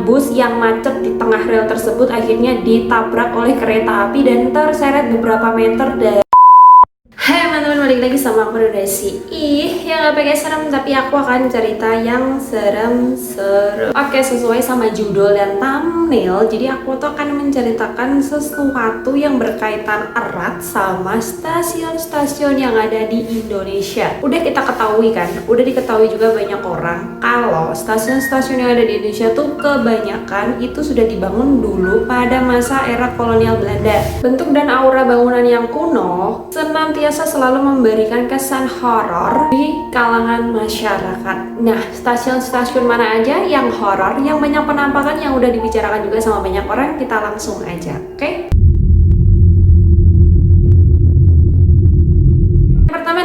bus yang macet di tengah rel tersebut akhirnya ditabrak oleh kereta api dan terseret beberapa meter dari. Hai teman-teman, balik lagi sama aku Desi. Yang gak pakai serem, tapi aku akan cerita yang serem-serem. Oke, sesuai sama judul dan thumbnail, jadi aku tuh akan menceritakan sesuatu yang berkaitan erat sama stasiun-stasiun yang ada di Indonesia. Udah kita ketahui kan, udah diketahui juga banyak orang kalau stasiun-stasiun yang ada di Indonesia tuh kebanyakan itu sudah dibangun dulu pada masa era kolonial Belanda. Bentuk dan aura bangunan yang kuno senantiasa selalu memberikan kesan horor di kalangan masyarakat. Nah, stasiun-stasiun mana aja yang horor, yang banyak penampakan, yang udah dibicarakan juga sama banyak orang, kita langsung aja, oke?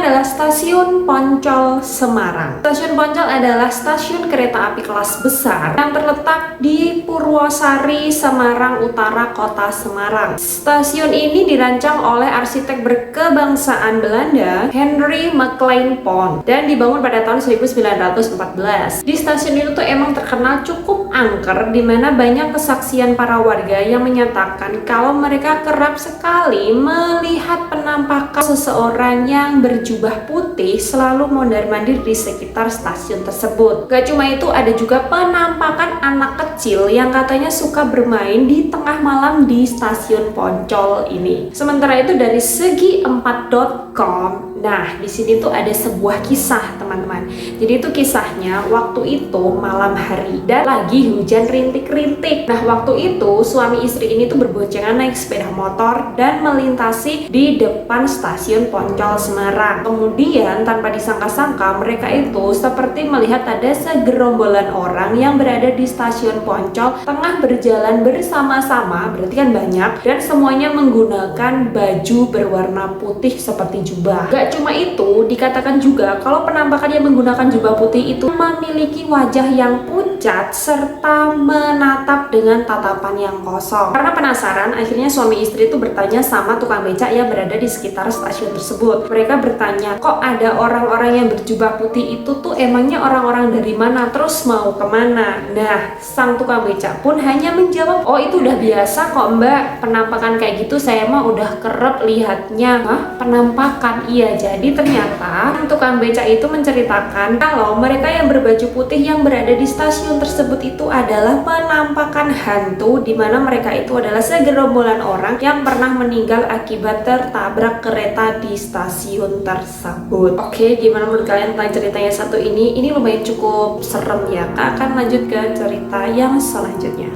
Adalah Stasiun Poncol Semarang. Stasiun Poncol adalah stasiun kereta api kelas besar yang terletak di Purwosari, Semarang Utara, Kota Semarang. Stasiun ini dirancang oleh arsitek berkebangsaan Belanda Henry Maclean Pont dan dibangun pada tahun 1914. Di stasiun itu tuh emang terkenal cukup angker, di mana banyak kesaksian para warga yang menyatakan kalau mereka kerap sekali melihat penampakan seseorang yang berjubah putih selalu mondar-mandir di sekitar stasiun tersebut. Gak cuma itu, ada juga penampakan anak kecil yang katanya suka bermain di tengah malam di stasiun Poncol ini. Sementara itu dari segi4.com, nah di sini tuh ada sebuah kisah teman-teman. Jadi itu kisahnya waktu itu malam hari dan lagi hujan rintik-rintik. Nah waktu itu suami istri ini tuh berboncengan naik sepeda motor dan melintasi di depan stasiun Poncol Semarang. Kemudian tanpa disangka-sangka mereka itu seperti melihat ada segerombolan orang yang berada di stasiun Poncol tengah berjalan bersama-sama, berarti kan banyak, dan semuanya menggunakan baju berwarna putih seperti jubah. Gak cuma itu, dikatakan juga kalau penampakan yang menggunakan jubah putih itu memiliki wajah yang pucat serta menatap dengan tatapan yang kosong. Karena penasaran, akhirnya suami istri itu bertanya sama tukang becak yang berada di sekitar stasiun tersebut. Mereka bertanya, kok ada orang-orang yang berjubah putih itu tuh emangnya orang-orang dari mana, terus mau kemana? Nah, sang tukang becak pun hanya menjawab, oh itu udah biasa kok mbak, penampakan kayak gitu saya mah udah kerep lihatnya. Hah? Penampakan? Iya, jadi ternyata tukang becak itu menceritakan kalau mereka yang berbaju putih yang berada di stasiun tersebut itu adalah penampakan hantu, di mana mereka itu adalah segerombolan orang yang pernah meninggal akibat tertabrak kereta di stasiun tersebut. Oke, gimana menurut kalian tentang ceritanya satu ini? Ini lumayan cukup serem ya. Kita akan lanjut ke cerita yang selanjutnya.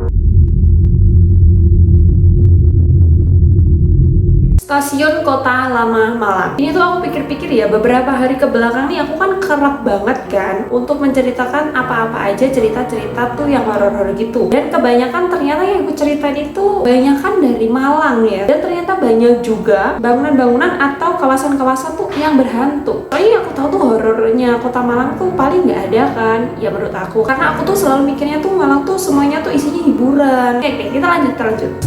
Stasiun Kota Lama Malang. Ini tuh aku pikir-pikir ya, beberapa hari ke belakang nih aku kan kerap banget kan untuk menceritakan apa-apa aja cerita-cerita tuh yang horor-horor gitu. Dan kebanyakan ternyata yang aku ceritain itu banyakan dari Malang ya. Dan ternyata banyak juga bangunan-bangunan atau kawasan-kawasan tuh yang berhantu. Soalnya aku tahu tuh horornya Kota Malang tuh paling nggak ada kan, ya menurut aku. Karena aku tuh selalu mikirnya tuh Malang tuh semuanya tuh isinya hiburan. Oke, kita lanjut.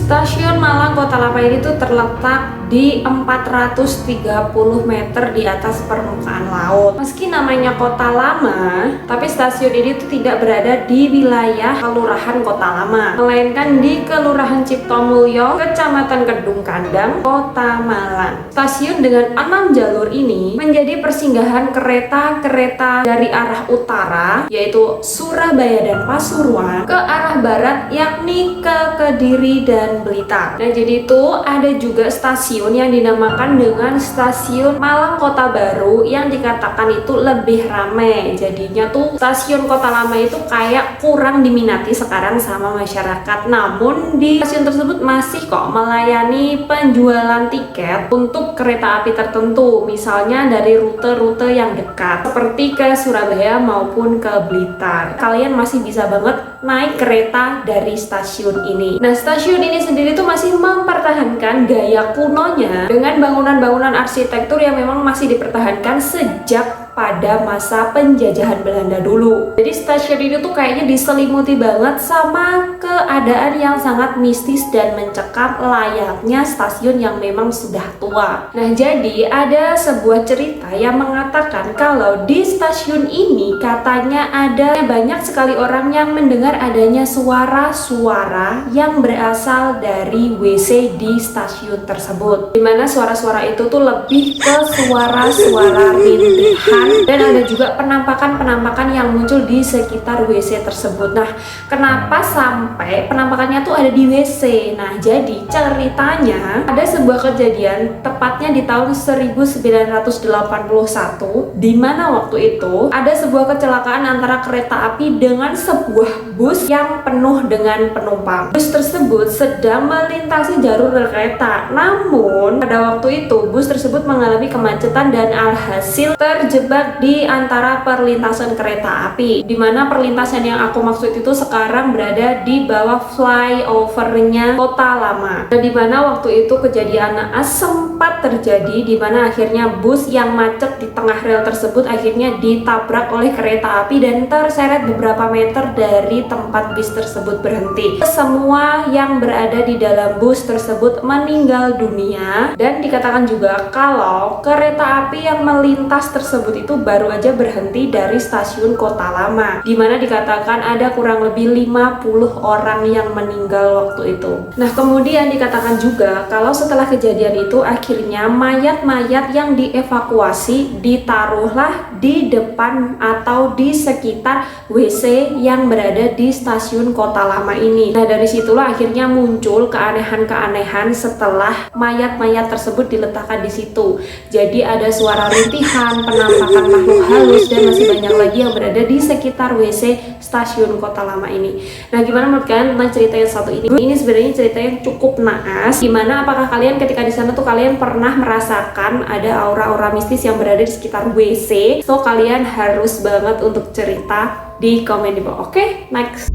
Stasiun Malang Kota Lama ini tuh terletak di 430 meter di atas permukaan laut. Meski namanya Kota Lama, tapi stasiun ini tuh tidak berada di wilayah Kelurahan Kota Lama, melainkan di Kelurahan Ciptomulyo, Kecamatan Kedung Kandang, Kota Malang. Stasiun dengan 6 jalur ini menjadi persinggahan kereta-kereta dari arah utara, yaitu Surabaya dan Pasuruan, ke arah barat yakni ke Kediri dan Blitar. Nah jadi itu ada juga stasiun yang dinamakan dengan Stasiun Malang Kota Baru yang dikatakan itu lebih ramai. Jadinya tuh stasiun Kota Lama itu kayak kurang diminati sekarang sama masyarakat. Namun di stasiun tersebut masih kok melayani penjualan tiket untuk kereta api tertentu, misalnya dari rute-rute yang dekat seperti ke Surabaya maupun ke Blitar. Kalian masih bisa banget naik kereta dari stasiun ini. Nah, stasiun ini sendiri tuh masih mempertahankan gaya kunonya dengan bangunan-bangunan arsitektur yang memang masih dipertahankan sejak pada masa penjajahan Belanda dulu. Jadi stasiun ini tuh kayaknya diselimuti banget sama keadaan yang sangat mistis dan mencekam layaknya stasiun yang memang sudah tua. Nah, jadi ada sebuah cerita yang mengatakan kalau di stasiun ini katanya ada banyak sekali orang yang mendengar adanya suara-suara yang berasal dari WC di stasiun tersebut, dimana suara-suara itu tuh lebih ke suara-suara rintihan, dan ada juga penampakan-penampakan yang muncul di sekitar WC tersebut. Nah, kenapa sampai penampakannya tuh ada di WC? Nah, jadi ceritanya ada sebuah kejadian tepatnya di tahun 1981, di mana waktu itu ada sebuah kecelakaan antara kereta api dengan sebuah bus yang penuh dengan penumpang. Bus tersebut sedang melintasi jalur kereta, namun pada waktu itu bus tersebut mengalami kemacetan dan alhasil terjebak di antara perlintasan kereta api, dimana perlintasan yang aku maksud itu sekarang berada di bawah flyovernya Kota Lama, dan dimana waktu itu kejadian naas sempat terjadi, dimana akhirnya bus yang macet di tengah rel tersebut akhirnya ditabrak oleh kereta api dan terseret beberapa meter dari tempat bus tersebut berhenti. Semua yang berada di dalam bus tersebut meninggal dunia, dan dikatakan juga kalau kereta api yang melintas tersebut itu baru aja berhenti dari stasiun Kota Lama, dimana dikatakan ada kurang lebih 50 orang yang meninggal waktu itu. Nah, kemudian dikatakan juga kalau setelah kejadian itu akhirnya mayat-mayat yang dievakuasi ditaruhlah di depan atau di sekitar WC yang berada di stasiun Kota Lama ini. Nah, dari situlah akhirnya muncul keanehan-keanehan setelah mayat-mayat tersebut diletakkan di situ. Jadi ada suara rintihan, penampakan makhluk halus, dan masih banyak lagi yang berada di sekitar WC stasiun Kota Lama ini. Nah, gimana menurut kalian tentang cerita yang satu ini? Ini sebenarnya cerita yang cukup naas. Gimana, apakah kalian ketika di sana tuh kalian pernah merasakan ada aura-aura mistis yang berada di sekitar WC? So kalian harus banget untuk cerita di komen di bawah. Oke, next.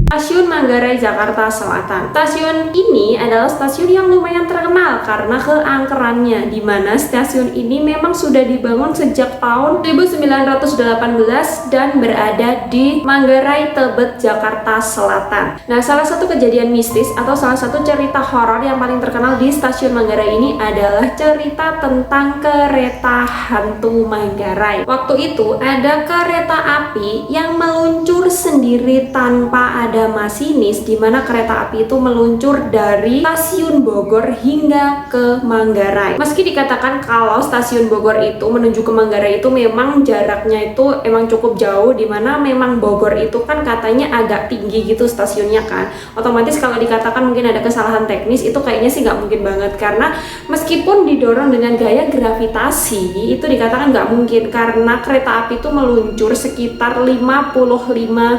Stasiun Manggarai, Jakarta Selatan. Stasiun ini adalah stasiun yang lumayan terkenal karena keangkerannya, di mana stasiun ini memang sudah dibangun sejak tahun 1918 dan berada di Manggarai, Tebet, Jakarta Selatan. Nah, salah satu kejadian mistis atau salah satu cerita horor yang paling terkenal di stasiun Manggarai ini adalah cerita tentang kereta hantu Manggarai. Waktu itu ada kereta api yang meluncur sendiri tanpa ada masinis, di mana kereta api itu meluncur dari stasiun Bogor hingga ke Manggarai. Meski dikatakan kalau stasiun Bogor itu menuju ke Manggarai itu memang jaraknya itu emang cukup jauh, di mana memang Bogor itu kan katanya agak tinggi gitu stasiunnya kan. Otomatis kalau dikatakan mungkin ada kesalahan teknis itu kayaknya sih nggak mungkin banget, karena meskipun didorong dengan gaya gravitasi itu dikatakan nggak mungkin, karena kereta api itu meluncur sekitar 55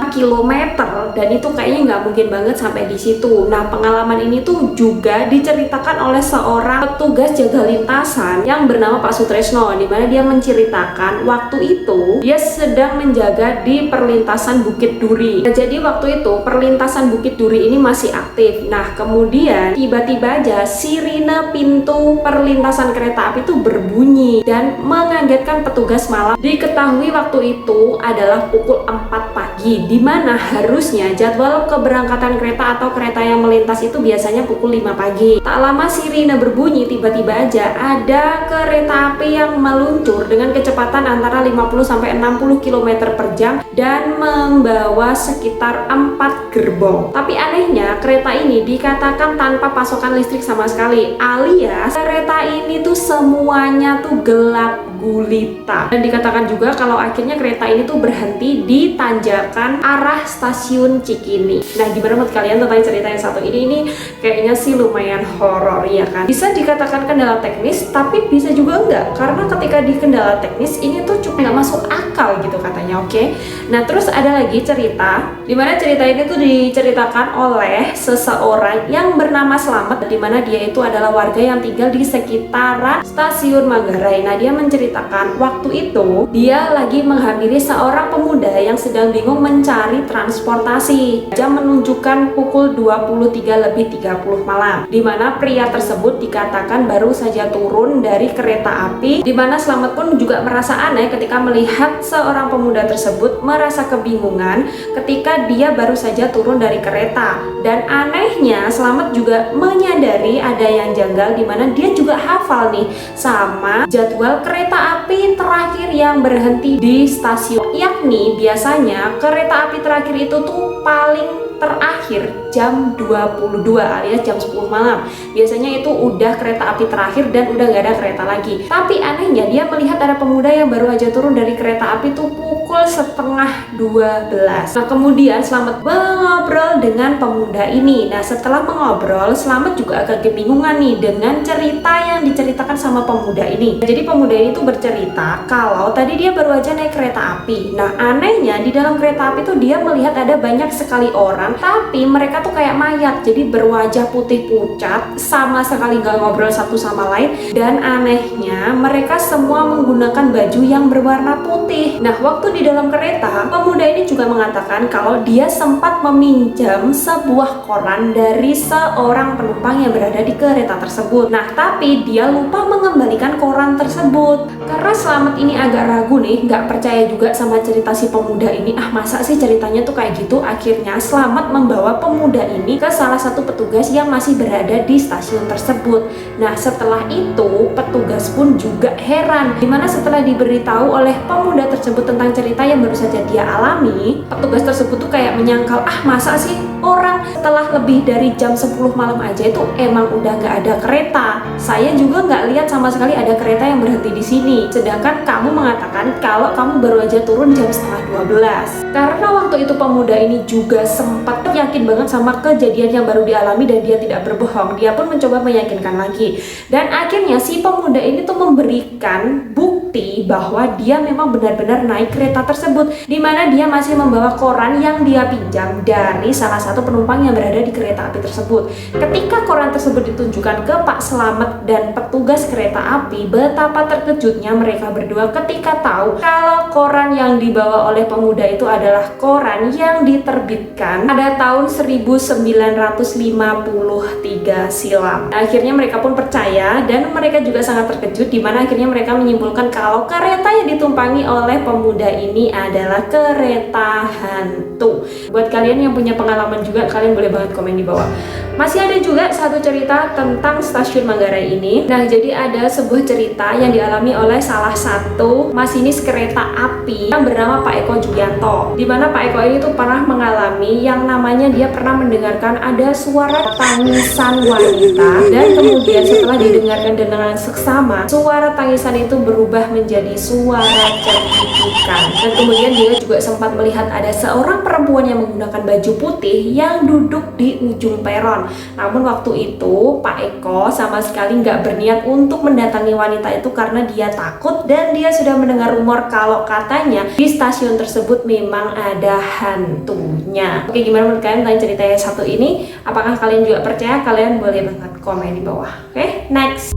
km dan itu kayaknya nggak mungkin banget sampai di situ. Nah, pengalaman ini tuh juga diceritakan oleh seorang petugas jaga lintasan yang bernama Pak Sutresno, di mana dia menceritakan waktu itu dia sedang menjaga di perlintasan Bukit Duri. Nah, jadi waktu itu perlintasan Bukit Duri ini masih aktif. Nah, kemudian tiba-tiba aja sirine pintu perlintasan kereta api itu berbunyi dan mengagetkan petugas malam. Diketahui waktu itu adalah pukul 4 pagi, di mana harusnya jadwal keberangkatan kereta atau kereta yang melintas itu biasanya pukul 5 pagi. Tak lama sirine berbunyi, tiba-tiba aja ada kereta api yang meluncur dengan kecepatan antara 50-60 km per jam dan membawa sekitar 4 gerbong. Tapi anehnya kereta ini dikatakan tanpa pasokan listrik sama sekali, alias kereta ini tuh semuanya tuh gelap gulita. Dan dikatakan juga kalau akhirnya kereta ini tuh berhenti di tanjakan arah stasiun Cikini. Nah, gimana menurut kalian tentang cerita yang satu ini? Ini kayaknya sih lumayan horor ya kan. Bisa dikatakan kendala teknis, tapi bisa juga enggak, karena ketika di kendala teknis ini tuh cukup nggak masuk akal gitu katanya. Oke. Nah, terus ada lagi cerita dimana cerita ini tuh diceritakan oleh seseorang yang bernama Slamet, dimana dia itu adalah warga yang tinggal di sekitaran stasiun Manggarai. Nah, dia menceritakan menceritakan waktu itu dia lagi menghampiri seorang pemuda yang sedang bingung mencari transportasi. Jam menunjukkan pukul 23:30 malam, di mana pria tersebut dikatakan baru saja turun dari kereta api, di mana Slamet pun juga merasa aneh ketika melihat seorang pemuda tersebut merasa kebingungan ketika dia baru saja turun dari kereta. Dan anehnya Slamet juga menyadari ada yang janggal, di mana dia juga hafal nih sama jadwal kereta api terakhir yang berhenti di stasiun, yakni biasanya kereta api terakhir itu tuh paling terakhir jam 22 alias jam 10 malam. Biasanya itu udah kereta api terakhir dan udah gak ada kereta lagi. Tapi anehnya dia melihat ada pemuda yang baru aja turun dari kereta api tuh pukul 11:30. Nah kemudian Slamet mengobrol dengan pemuda ini. Nah setelah mengobrol, Slamet juga agak kebingungan nih dengan cerita yang diceritakan sama pemuda ini. Jadi pemuda ini tuh bercerita kalau tadi dia baru aja naik kereta api. Nah anehnya di dalam kereta api tuh dia melihat ada banyak sekali orang, tapi mereka tuh kayak mayat, jadi berwajah putih pucat, sama sekali gak ngobrol satu sama lain. Dan anehnya mereka semua menggunakan baju yang berwarna putih. Nah waktu di dalam kereta, pemuda ini juga mengatakan kalau dia sempat meminjam sebuah koran dari seorang penumpang yang berada di kereta tersebut. Nah tapi dia lupa mengembalikan koran tersebut. Karena Slamet ini agak ragu nih, gak percaya juga sama cerita si pemuda ini. Masa sih ceritanya tuh kayak gitu? Akhirnya Slamet membawa pemuda ini ke salah satu petugas yang masih berada di stasiun tersebut. Nah setelah itu petugas pun juga heran, dimana setelah diberitahu oleh pemuda tersebut tentang cerita yang baru saja dia alami, petugas tersebut tuh kayak menyangkal, masa sih orang setelah lebih dari jam 10 malam aja itu emang udah gak ada kereta. Saya juga gak lihat sama sekali ada kereta yang berhenti di sini, sedangkan kamu mengatakan kalau kamu baru aja turun jam setengah 12. Karena waktu itu pemuda ini juga sempat yakin banget sama kejadian yang baru dialami dan dia tidak berbohong. Dia pun mencoba meyakinkan lagi. Dan akhirnya si pemuda ini tuh memberikan bukti bahwa dia memang benar-benar naik kereta tersebut, dimana dia masih membawa koran yang dia pinjam dari salah satu penumpang yang berada di kereta api tersebut. Ketika koran tersebut ditunjukkan ke Pak Slamet dan petugas kereta api, betapa terkejutnya mereka berdua ketika tahu kalau koran yang dibawa oleh pemuda itu adalah koran yang diterbitkan pada tahun 1953 silam. Akhirnya mereka pun percaya dan mereka juga sangat terkejut, dimana akhirnya mereka menyimpulkan kalau kereta yang ditumpangi oleh pemuda ini adalah kereta hantu. Buat kalian yang punya pengalaman juga, kalian boleh banget komen di bawah. Masih ada juga satu cerita tentang stasiun Manggarai ini. Nah jadi ada sebuah cerita yang dialami oleh salah satu masinis kereta api yang bernama Pak Eko Julianto, dimana Pak Eko ini tuh pernah mengalami yang namanya dia pernah mendengarkan ada suara tangisan wanita, dan kemudian setelah didengarkan dengan seksama, suara tangisan itu berubah menjadi suara cerikikan. Dan kemudian dia juga sempat melihat ada seorang perempuan yang menggunakan baju putih yang duduk di ujung peron. Namun waktu itu Pak Eko sama sekali nggak berniat untuk mendatangi wanita itu karena dia takut, dan dia sudah mendengar rumor kalau katanya di stasiun tersebut memang ada hantunya. Oke, gimana menurut kalian tentang cerita yang satu ini? Apakah kalian juga percaya? Kalian boleh banget komen di bawah. Oke, next.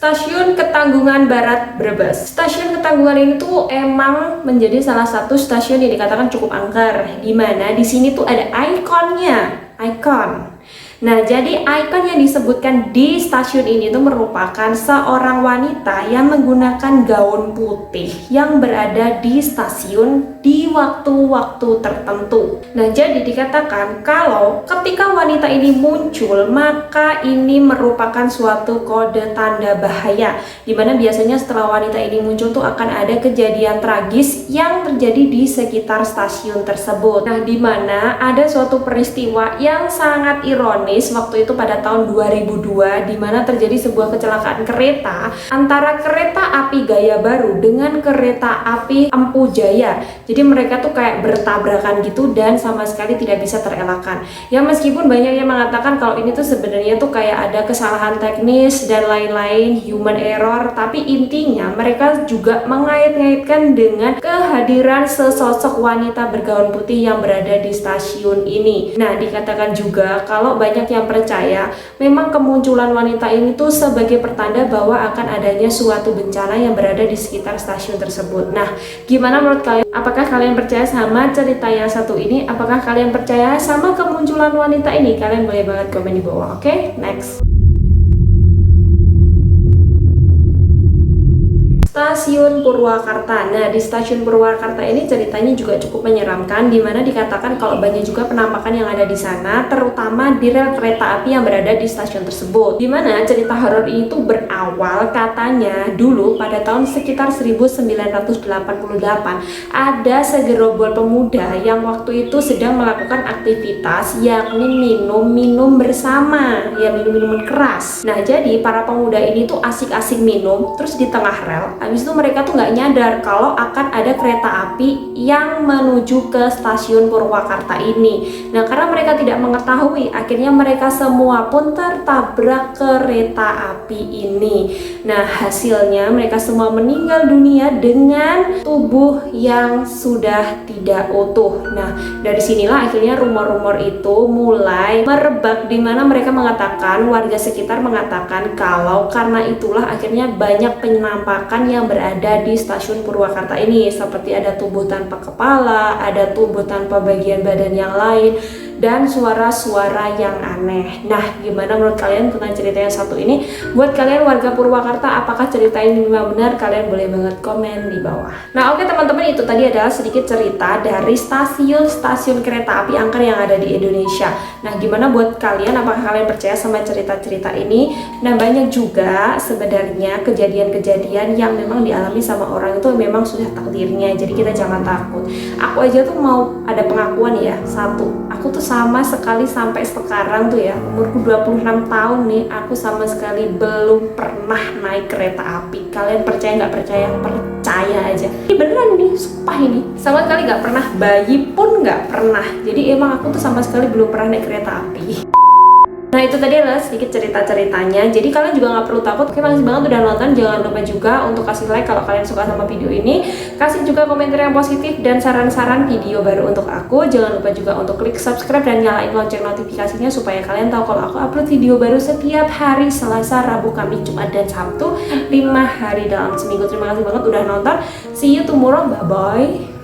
Stasiun Ketanggungan Barat Brebes. Stasiun Ketanggungan ini tuh emang menjadi salah satu stasiun yang dikatakan cukup angker, dimana di sini tuh ada ikonnya, ikon. Nah, jadi ikon yang disebutkan di stasiun ini itu merupakan seorang wanita yang menggunakan gaun putih yang berada di stasiun di waktu-waktu tertentu. Nah, jadi dikatakan kalau ketika wanita ini muncul, maka ini merupakan suatu kode tanda bahaya, dimana biasanya setelah wanita ini muncul tuh akan ada kejadian tragis yang terjadi di sekitar stasiun tersebut. Nah, dimana ada suatu peristiwa yang sangat ironis waktu itu pada tahun 2002, di mana terjadi sebuah kecelakaan kereta antara kereta api Gaya Baru dengan kereta api Empu Jaya. Jadi mereka tuh kayak bertabrakan gitu dan sama sekali tidak bisa terelakkan. Ya meskipun banyak yang mengatakan kalau ini tuh sebenarnya tuh kayak ada kesalahan teknis dan lain-lain, human error, tapi intinya mereka juga mengait-ngaitkan dengan kehadiran sesosok wanita bergaun putih yang berada di stasiun ini. Nah, dikatakan juga kalau banyak banyak yang percaya memang kemunculan wanita ini tuh sebagai pertanda bahwa akan adanya suatu bencana yang berada di sekitar stasiun tersebut. Nah, gimana menurut kalian? Apakah kalian percaya sama cerita yang satu ini? Apakah kalian percaya sama kemunculan wanita ini? Kalian boleh banget komen di bawah, oke? Next. Stasiun Purwakarta. Nah, di Stasiun Purwakarta ini ceritanya juga cukup menyeramkan, dimana dikatakan kalau banyak juga penampakan yang ada di sana, terutama di rel kereta api yang berada di stasiun tersebut. Dimana cerita horor itu berawal katanya dulu pada tahun sekitar 1988 ada segerombol pemuda yang waktu itu sedang melakukan aktivitas yakni minum bersama, ya minum-minuman keras. Nah, jadi para pemuda ini tuh asik-asik minum, terus di tengah rel habis itu mereka tuh nggak nyadar kalau akan ada kereta api yang menuju ke stasiun Purwakarta ini. Nah, karena mereka tidak mengetahui, akhirnya mereka semua pun tertabrak kereta api ini. Nah, hasilnya mereka semua meninggal dunia dengan tubuh yang sudah tidak utuh. Nah, dari sinilah akhirnya rumor-rumor itu mulai merebak, di mana mereka mengatakan, warga sekitar mengatakan kalau karena itulah akhirnya banyak penampakan yang berada di stasiun Purwakarta ini, seperti ada tubuh tanpa kepala, ada tubuh tanpa bagian badan yang lain, dan suara-suara yang aneh. Nah, gimana menurut kalian tentang cerita yang satu ini? Buat kalian warga Purwakarta, apakah cerita ini memang benar? Kalian boleh banget komen di bawah. Nah, oke teman-teman, itu tadi adalah sedikit cerita dari stasiun kereta api angker yang ada di Indonesia. Nah, gimana buat kalian? Apakah kalian percaya sama cerita-cerita ini? Nah, banyak juga sebenarnya kejadian-kejadian yang memang dialami sama orang itu memang sudah takdirnya. Jadi kita jangan takut. Aku aja tuh mau ada pengakuan ya, satu. Aku tuh sama sekali sampai sekarang tuh ya, umurku 26 tahun nih, aku sama sekali belum pernah naik kereta api. Kalian percaya nggak percaya? Percaya aja. Ini beneran nih, sumpah ini. Sama sekali nggak pernah, bayi pun nggak pernah. Jadi emang aku tuh sama sekali belum pernah naik kereta api. Nah, itu tadi adalah sedikit cerita-ceritanya. Jadi kalian juga nggak perlu takut. Oke, makasih banget udah nonton. Jangan lupa juga untuk kasih like kalau kalian suka sama video ini. Kasih juga komentar yang positif dan saran-saran video baru untuk aku. Jangan lupa juga untuk klik subscribe dan nyalain lonceng notifikasinya supaya kalian tahu kalau aku upload video baru setiap hari Selasa, Rabu, Kamis, Jumat, dan Sabtu 5 hari dalam seminggu. Terima kasih banget udah nonton. See you tomorrow. Bye-bye.